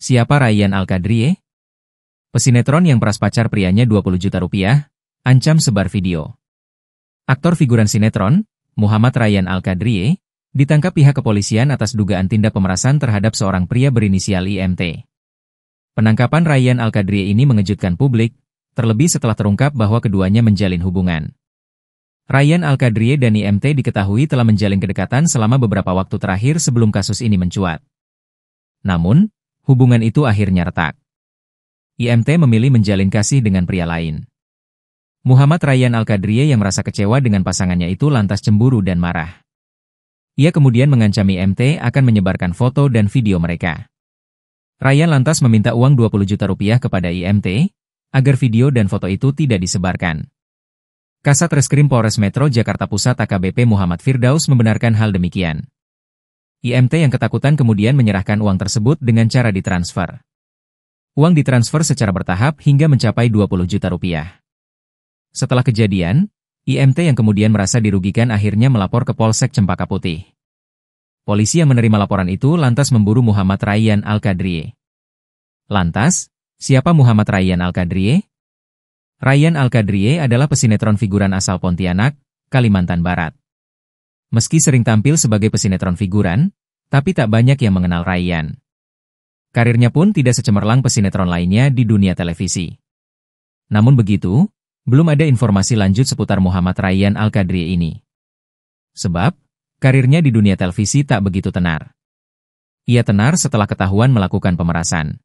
Siapa Rayyan Al-Qadriye? Pesinetron yang peras pacar prianya 20 juta rupiah, ancam sebar video. Aktor figuran sinetron, Muhammad Rayyan Al-Qadriye, ditangkap pihak kepolisian atas dugaan tindak pemerasan terhadap seorang pria berinisial IMT. Penangkapan Rayyan Al-Qadriye ini mengejutkan publik, terlebih setelah terungkap bahwa keduanya menjalin hubungan. Rayyan Al-Qadriye dan IMT diketahui telah menjalin kedekatan selama beberapa waktu terakhir sebelum kasus ini mencuat. Namun, hubungan itu akhirnya retak. IMT memilih menjalin kasih dengan pria lain. Muhammad Rayyan Al-Qadriye yang merasa kecewa dengan pasangannya itu lantas cemburu dan marah. Ia kemudian mengancam IMT akan menyebarkan foto dan video mereka. Rayyan lantas meminta uang 20 juta rupiah kepada IMT, agar video dan foto itu tidak disebarkan. Kasat Reskrim Polres Metro Jakarta Pusat AKBP Muhammad Firdaus membenarkan hal demikian. IMT yang ketakutan kemudian menyerahkan uang tersebut dengan cara ditransfer. Uang ditransfer secara bertahap hingga mencapai 20 juta rupiah. Setelah kejadian, IMT yang kemudian merasa dirugikan akhirnya melapor ke Polsek Cempaka Putih. Polisi yang menerima laporan itu lantas memburu Muhammad Rayyan Al-Qadriye. Lantas, siapa Muhammad Rayyan Al-Qadriye? Rayyan Al-Qadriye adalah pesinetron figuran asal Pontianak, Kalimantan Barat. Meski sering tampil sebagai pesinetron figuran, tapi tak banyak yang mengenal Rayyan. Karirnya pun tidak secemerlang pesinetron lainnya di dunia televisi. Namun begitu, belum ada informasi lanjut seputar Muhammad Rayyan Al-Qadriye ini. Sebab, karirnya di dunia televisi tak begitu tenar. Ia tenar setelah ketahuan melakukan pemerasan.